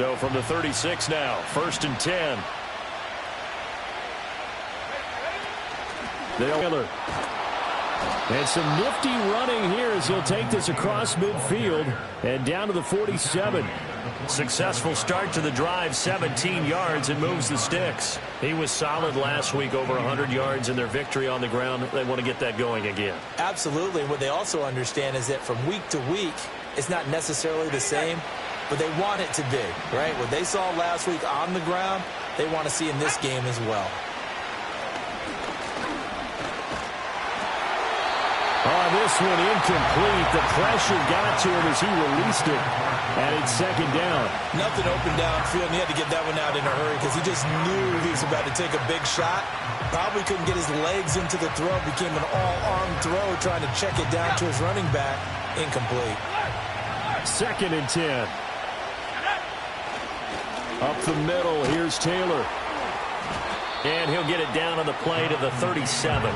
So from the 36 now, 1st and 10. Taylor. And some nifty running here as he'll take this across midfield and down to the 47. Successful start to the drive, 17 yards, and moves the sticks. He was solid last week, over 100 yards in their victory on the ground. They want to get that going again. Absolutely. What they also understand is that from week to week, it's not necessarily the same, but they want it to be, right? What they saw last week on the ground, they want to see in this game as well. Oh, this one incomplete. The pressure got to him as he released it. And it's 2nd down. Nothing open downfield, and he had to get that one out in a hurry because he just knew he was about to take a big shot. Probably couldn't get his legs into the throw. Became an all-arm throw, trying to check it down to his running back. Incomplete. 2nd and 10. Up the middle, here's Taylor. And he'll get it down on the play to the 37.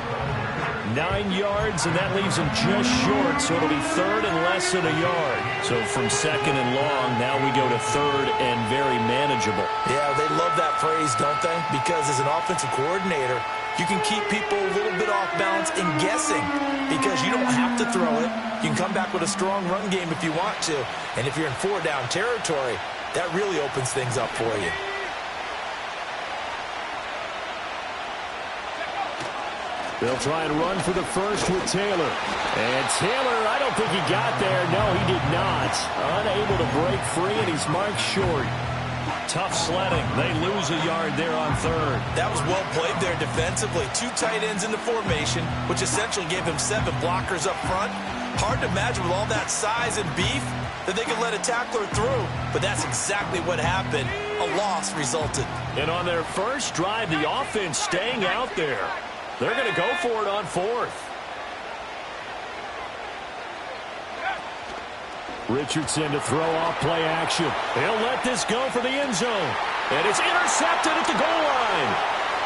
9 yards, and that leaves him just short, so it'll be 3rd and less than a yard. So from 2nd and long, now we go to 3rd and very manageable. Yeah, they love that phrase, don't they? Because as an offensive coordinator, you can keep people a little bit off balance and guessing because you don't have to throw it. You can come back with a strong run game if you want to. And if you're in 4-down territory, that really opens things up for you. They'll try and run for the first with Taylor. And Taylor, I don't think he got there. No, he did not. Unable to break free, and he's marked short. Tough sledding. They lose a yard there on 3rd. That was well played there defensively. 2 tight ends in the formation, which essentially gave him 7 blockers up front. Hard to imagine with all that size and beef that they could let a tackler through. But that's exactly what happened. A loss resulted. And on their first drive, the offense staying out there. They're going to go for it on 4th. Richardson to throw off play action. He'll let this go for the end zone. And it's intercepted at the goal line.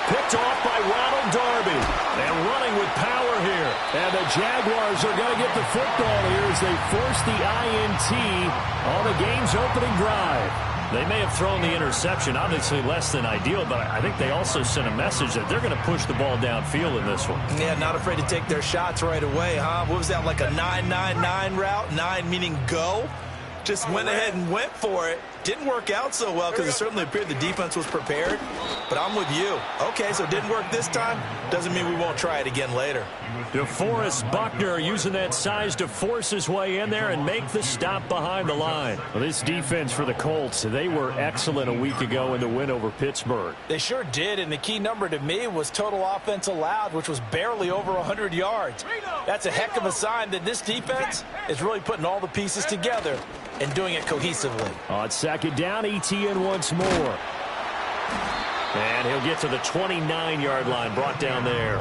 Picked off by Ronald Darby. And running with power here. And the Jaguars are going to get the football here as they force the INT on the game's opening drive. They may have thrown the interception, obviously less than ideal, but I think they also sent a message that they're going to push the ball downfield in this one. Yeah, not afraid to take their shots right away, huh? What was that, like a 9-9-9 route? 9 meaning go? Just went ahead and went for it. Didn't work out so well because it certainly appeared the defense was prepared. But I'm with you. Okay, so it didn't work this time. Doesn't mean we won't try it again later. DeForest Buckner using that size to force his way in there and make the stop behind the line. Well, this defense for the Colts, they were excellent a week ago in the win over Pittsburgh. They sure did, and the key number to me was total offense allowed, which was barely over 100 yards. That's a heck of a sign that this defense is really putting all the pieces together and doing it cohesively. On 2nd down, ETN once more. And he'll get to the 29-yard line, brought down there.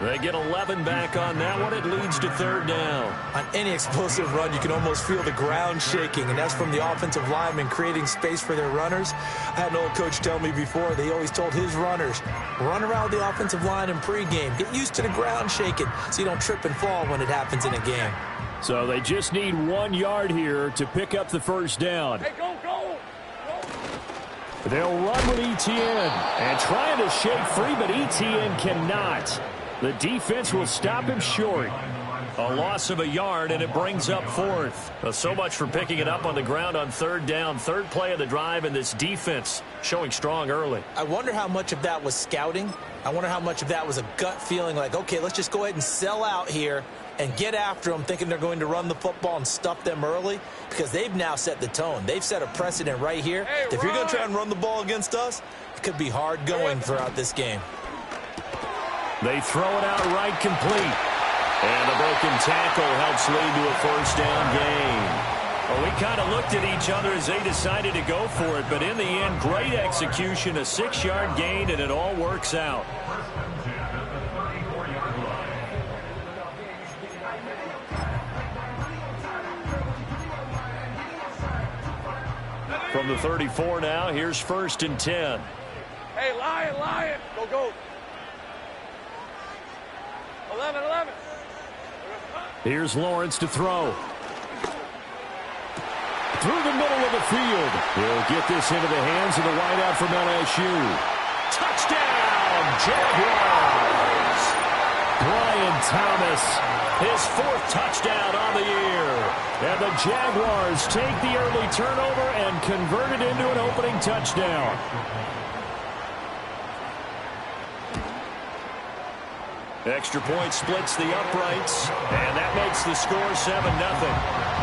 They get 11 back on that one. It leads to 3rd down. On any explosive run, you can almost feel the ground shaking, and that's from the offensive linemen creating space for their runners. I had an old coach tell me before, they always told his runners, run around the offensive line in pregame. Get used to the ground shaking so you don't trip and fall when it happens in a game. So they just need 1 yard here to pick up the 1st down. Hey, go, go! They'll run with ETN and trying to shake free, but ETN cannot. The defense will stop him short. A loss of a yard, and it brings up 4th. Well, so much for picking it up on the ground on 3rd down. 3rd play of the drive, and this defense showing strong early. I wonder how much of that was scouting. I wonder how much of that was a gut feeling like, okay, let's just go ahead and sell out here and get after them, thinking they're going to run the football and stuff them early, because they've now set the tone. They've set a precedent right here. Hey, if you're going to try and run the ball against us, it could be hard going throughout this game. They throw it out right complete. And the broken tackle helps lead to a 1st down gain. Well, we kind of looked at each other as they decided to go for it, but in the end, great execution, a 6-yard gain, and it all works out. From the 34 now, here's 1st and 10. Hey, Lion, go, go. 11. Here's Lawrence to throw. through the middle of the field. He'll get this into the hands of the wideout from LSU. Touchdown, Jaguars! Brian Thomas, his 4th touchdown on the year. And the Jaguars take the early turnover and convert it into an opening touchdown. Extra point splits the uprights, and that makes the score 7-0.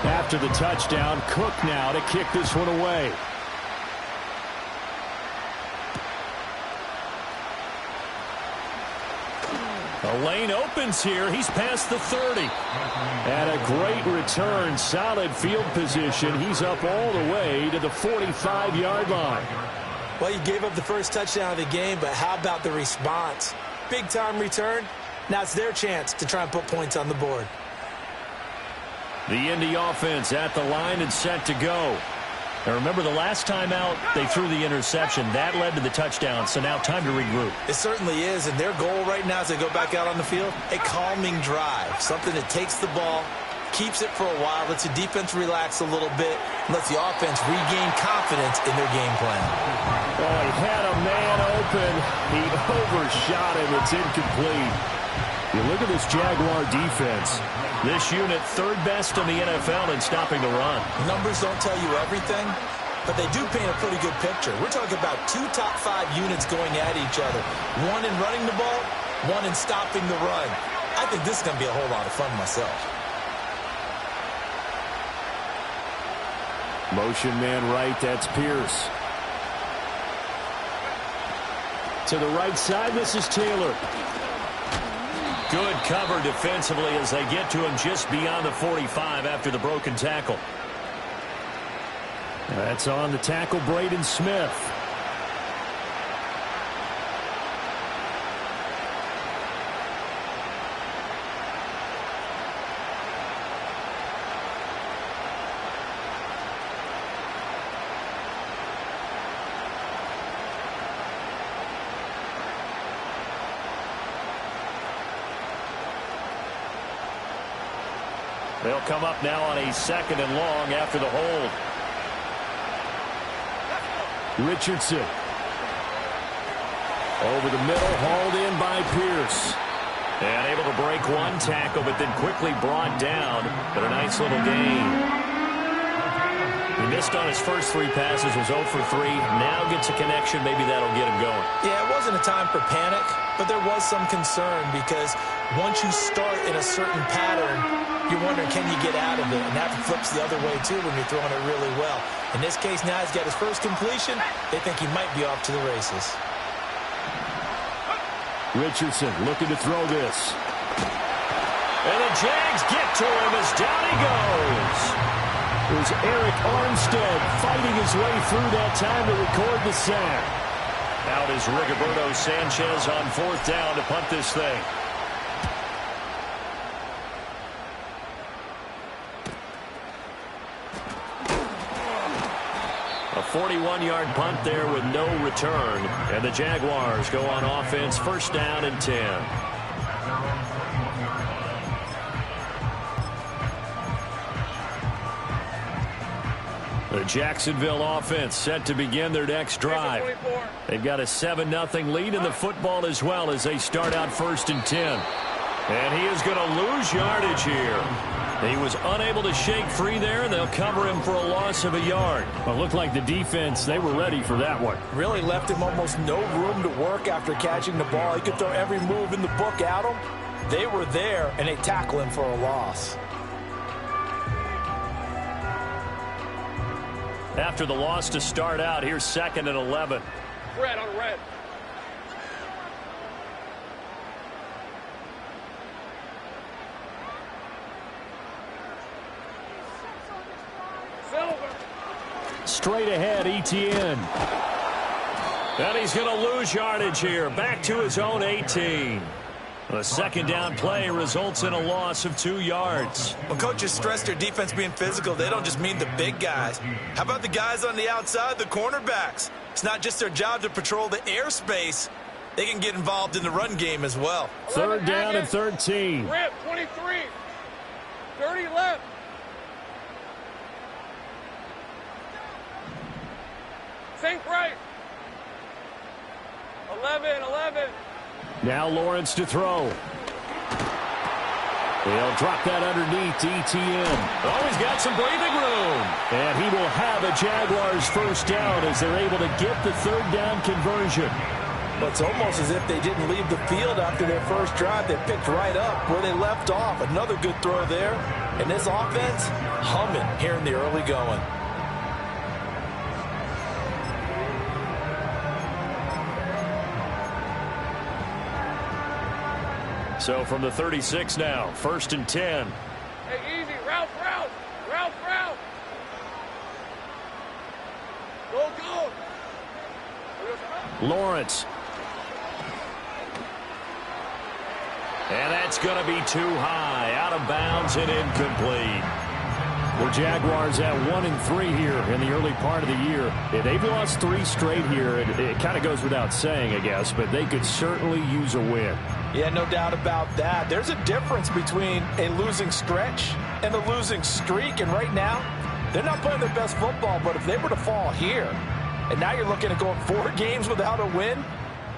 After the touchdown, Cook now to kick this one away. The lane opens here. He's past the 30. And a great return. Solid field position. He's up all the way to the 45-yard line. Well, you gave up the first touchdown of the game, but how about the response? Big-time return. Now it's their chance to try and put points on the board. The Indy offense at the line and set to go. Now remember, the last time out, they threw the interception. That led to the touchdown, so now time to regroup. It certainly is, and their goal right now as they go back out on the field, a calming drive, something that takes the ball, keeps it for a while, lets the defense relax a little bit, lets the offense regain confidence in their game plan. Oh, he had a man open. He overshot him. It's incomplete. You look at this Jaguar defense. This unit 3rd best in the NFL in stopping the run. Numbers don't tell you everything, but they do paint a pretty good picture. We're talking about 2 top 5 units going at each other. One in running the ball, one in stopping the run. I think this is going to be a whole lot of fun myself. Motion man right, that's Pierce. To the right side, this is Taylor. Good cover defensively as they get to him just beyond the 45 after the broken tackle. That's on the tackle, Braden Smith. They'll come up now on a 2nd and long after the hold. Richardson. Over the middle, hauled in by Pierce. And able to break one tackle, but then quickly brought down. But a nice little gain. He missed on his first 3 passes, was 0 for 3. Now gets a connection. Maybe that'll get him going. Yeah, it wasn't a time for panic, but there was some concern because once you start in a certain pattern, you're wondering, can you get out of it? And that flips the other way, too, when you're throwing it really well. In this case, now he's got his first completion. They think he might be off to the races. Richardson looking to throw this. And the Jags get to him as down he goes. It was Eric Armstead fighting his way through that time to record the sack. Out is Rigoberto Sanchez on 4th down to punt this thing. A 41-yard punt there with no return. And the Jaguars go on offense, 1st down and 10. The Jacksonville offense set to begin their next drive. They've got a 7-0 lead in the football as well as they start out 1st and 10. And he is going to lose yardage here. He was unable to shake free there, and they'll cover him for a loss of a yard. Well, it looked like the defense, they were ready for that one. Really left him almost no room to work after catching the ball. He could throw every move in the book at him. They were there, and they tackle him for a loss. After the loss to start out, here's 2nd and 11. Red on red. Straight ahead, Etienne. And he's going to lose yardage here. Back to his own 18. The 2nd down play results in a loss of 2 yards. When coaches stress their defense being physical, they don't just mean the big guys. How about the guys on the outside, the cornerbacks? It's not just their job to patrol the airspace. they can get involved in the run game as well. Third down and 13. Rip, 23. 30 left. Sink right. 11. Now Lawrence to throw. He'll drop that underneath to ETN. Oh, he's got some breathing room. And he will have a Jaguars first down as they're able to get the third down conversion. But it's almost as if they didn't leave the field after their first drive. They picked right up where they left off. Another good throw there. And this offense humming here in the early going. So from the 36 now, 1st and 10. Hey, easy. Route. Go. Lawrence. And that's going to be too high. Out of bounds and incomplete. The Jaguars at 1-3 here in the early part of the year. Yeah, they've lost 3 straight here. It kind of goes without saying, I guess, but they could certainly use a win. Yeah, no doubt about that. There's a difference between a losing stretch and a losing streak. And right now, they're not playing their best football. But if they were to fall here, and now you're looking at going 4 games without a win,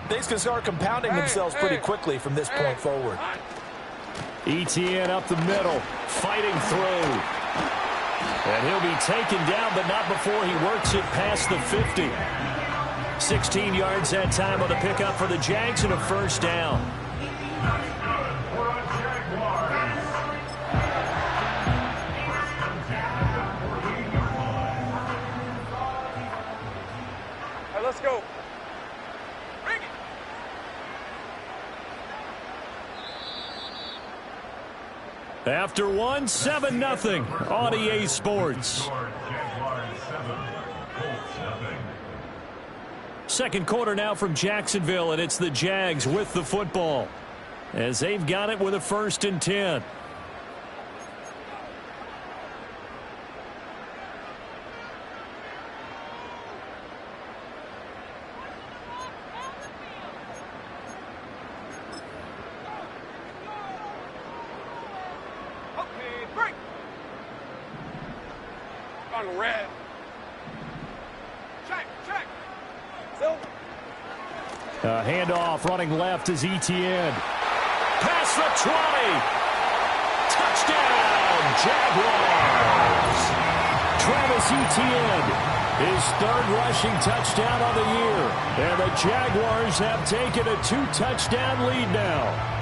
things can start compounding themselves pretty quickly from this point forward. ETN up the middle, fighting through. And he'll be taken down, but not before he works it past the 50. 16 yards that time on the pickup for the Jags and a first down. All right, let's go. After 7-0 on EA Sports. Second quarter now from Jacksonville, and it's the Jags with the football as they've got it with a 1st and 10. On red. Check. Silver. Handoff running left is ETN. Past the 20. Touchdown, Jaguars. Travis Etienne, his 3rd rushing touchdown of the year. And the Jaguars have taken a 2-touchdown lead now.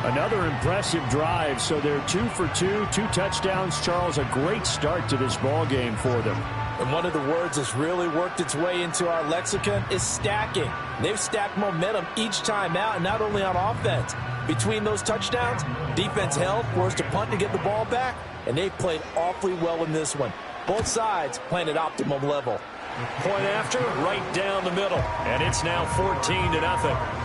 Another impressive drive, so they're 2 for 2 touchdowns. Charles, a great start to this ball game for them. And one of the words that's really worked its way into our lexicon is stacking. They've stacked momentum each time out, and not only on offense. Between those touchdowns, defense held, forced a punt to get the ball back, and they played awfully well in this one. Both sides playing at optimum level. Point after, right down the middle, and it's now 14-0.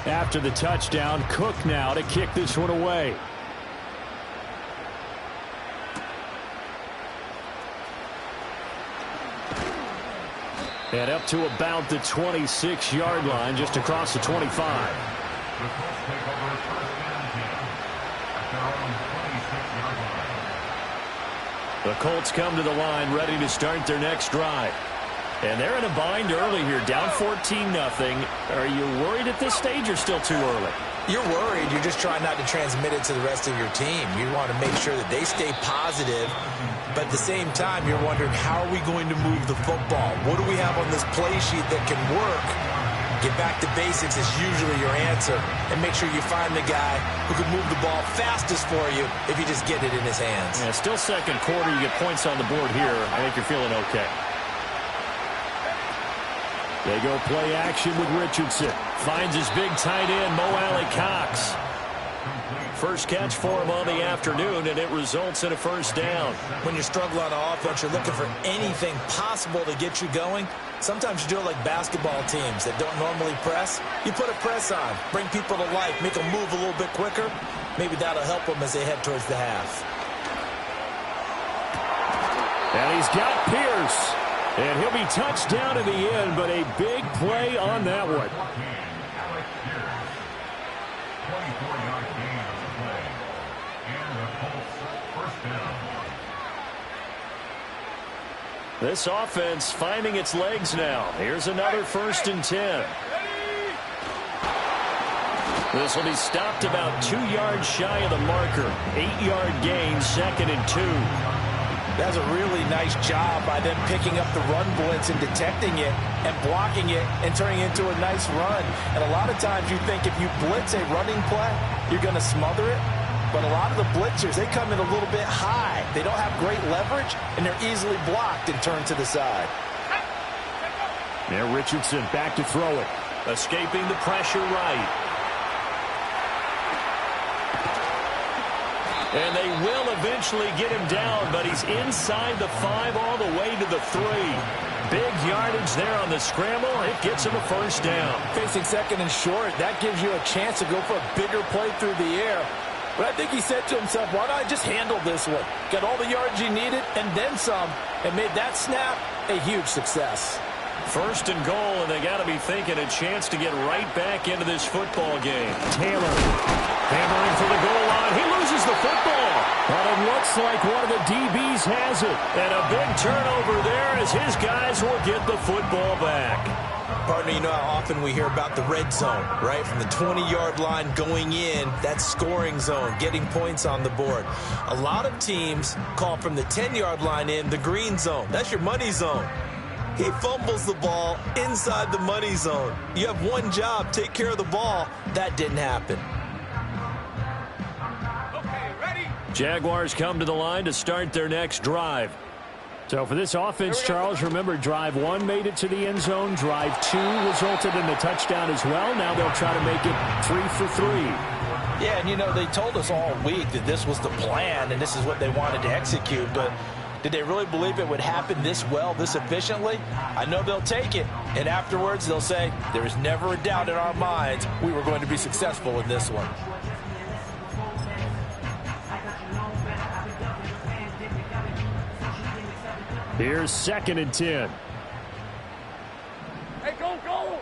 After the touchdown, Cook now to kick this one away. And up to about the 26-yard line, just across the 25. The Colts come to the line, ready to start their next drive. And they're in a bind early here, down 14-0. Are you worried at this stage or still too early? You're worried. You're just trying not to transmit it to the rest of your team. You want to make sure that they stay positive. But at the same time, you're wondering, how are we going to move the football? What do we have on this play sheet that can work? Get back to basics is usually your answer. And make sure you find the guy who can move the ball fastest for you if you just get it in his hands. Yeah, still second quarter. You get points on the board here. I think you're feeling okay. They go play action with Richardson. Finds his big tight end, Mo Alley-Cox. First catch for him on the afternoon, and it results in a first down. When you struggle on offense, you're looking for anything possible to get you going. Sometimes you do it like basketball teams that don't normally press. You put a press on, bring people to life, make them move a little bit quicker. Maybe that'll help them as they head towards the half. And he's got Pierce. And he'll be touched down in the end, but a big play on that one. This offense finding its legs now. Here's another 1st and 10. This will be stopped about 2 yards shy of the marker. 8-yard gain, 2nd and 2. That's a really nice job by them picking up the run blitz and detecting it and blocking it and turning it into a nice run. And a lot of times you think if you blitz a running play, you're going to smother it. But a lot of the blitzers, they come in a little bit high. They don't have great leverage, and they're easily blocked and turned to the side. There, Richardson back to throw it. Escaping the pressure right. And they will eventually get him down, but he's inside the 5 all the way to the 3. Big yardage there on the scramble. It gets him a first down. Facing 2nd and short, that gives you a chance to go for a bigger play through the air. But I think he said to himself, why don't I just handle this one? Got all the yards he needed and then some, and made that snap a huge success. 1st and goal, and they got to be thinking a chance to get right back into this football game. Taylor hammering for the goal line. He loses the football. But it looks like one of the DBs has it. And a big turnover there as his guys will get the football back. Partner, you know how often we hear about the red zone, right? From the 20-yard line going in, that scoring zone, getting points on the board. A lot of teams call from the 10-yard line in the green zone. That's your money zone. He fumbles the ball inside the money zone. You have one job, take care of the ball. That didn't happen. Okay, ready? Jaguars come to the line to start their next drive. So for this offense, Charles, remember, drive 1 made it to the end zone. Drive 2 resulted in a touchdown as well. Now they'll try to make it 3 for 3. Yeah, and you know, they told us all week that this was the plan and this is what they wanted to execute, but did they really believe it would happen this well, this efficiently? I know they'll take it, and afterwards they'll say, there is never a doubt in our minds we were going to be successful in this one. Here's 2nd and 10. Hey, go, go!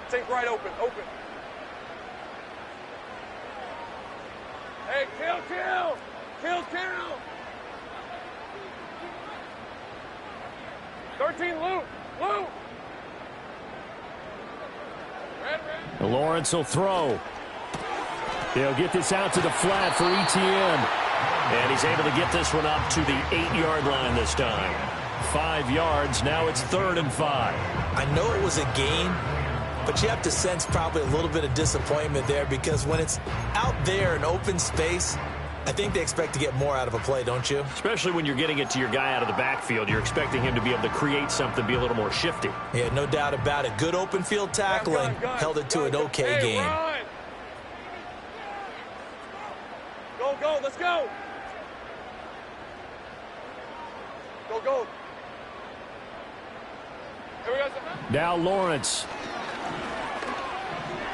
Take right open, open. Hey, kill, kill! Kill, kill! 13, loop, loop! Red. Lawrence will throw. He'll get this out to the flat for Etienne. And he's able to get this one up to the 8-yard line this time. 5 yards, now it's 3rd and 5. I know it was a gain, but you have to sense probably a little bit of disappointment there because when it's out there in open space, I think they expect to get more out of a play, don't you? Especially when you're getting it to your guy out of the backfield. You're expecting him to be able to create something, be a little more shifty. Yeah, no doubt about it. Good open field tackling, held it to an okay game. Run. Go, go, let's go! Go, go! Here we go. Now Lawrence.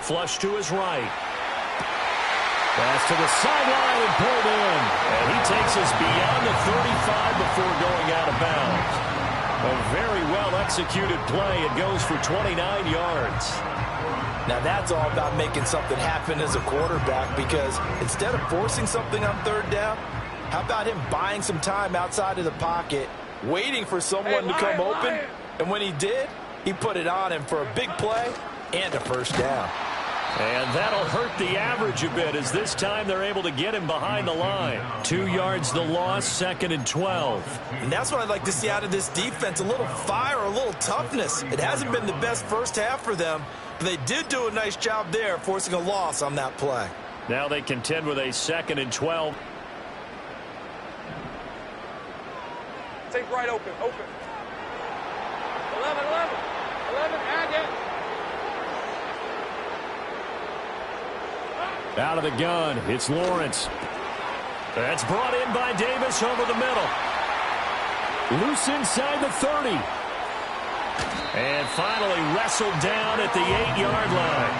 Flush to his right. Pass to the sideline and pulled in. And he takes us beyond the 35 before going out of bounds. A very well-executed play. It goes for 29 yards. Now that's all about making something happen as a quarterback because instead of forcing something on 3rd down, how about him buying some time outside of the pocket, waiting for someone to come open, and when he did, he put it on him for a big play and a first down. And that'll hurt the average a bit as this time they're able to get him behind the line. 2 yards the loss, 2nd and 12. And that's what I'd like to see out of this defense, a little fire, a little toughness. It hasn't been the best first half for them, but they did do a nice job there forcing a loss on that play. Now they contend with a 2nd and 12. Take right open, open. 11, 11. 11, add it. Out of the gun, it's Lawrence. That's brought in by Davis over the middle. Loose inside the 30. And finally wrestled down at the 8-yard line.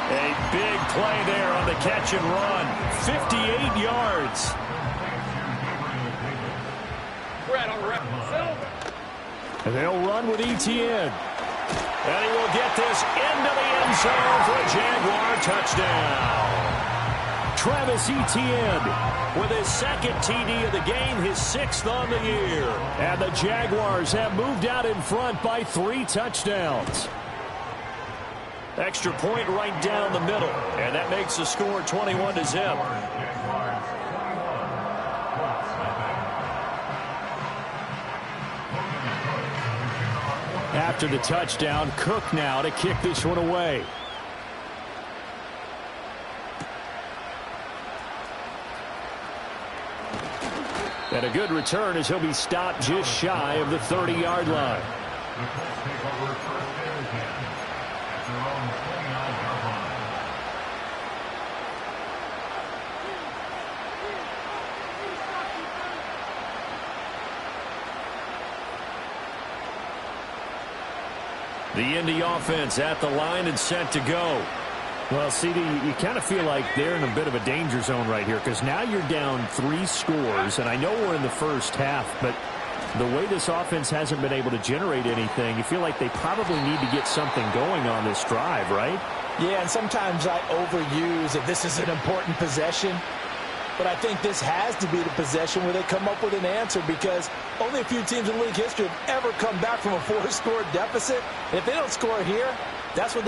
A big play there on the catch and run. 58 yards. Brad on the right. And they'll run with Etienne. And he will get this into the end zone for a Jaguar touchdown. Travis Etienne with his second TD of the game, his 6th on the year. And the Jaguars have moved out in front by 3 touchdowns. Extra point right down the middle. And that makes the score 21-0. After the touchdown, Cook now to kick this one away. And a good return as he'll be stopped just shy of the 30-yard line. The Indy offense at the line and set to go. Well, CD, you kind of feel like they're in a bit of a danger zone right here because now you're down 3 scores, and I know we're in the first half, but the way this offense hasn't been able to generate anything, you feel like they probably need to get something going on this drive, right? Yeah, and sometimes I overuse if this is an important possession. But I think this has to be the possession where they come up with an answer because only a few teams in league history have ever come back from a 4-score deficit. If they don't score here, that's what they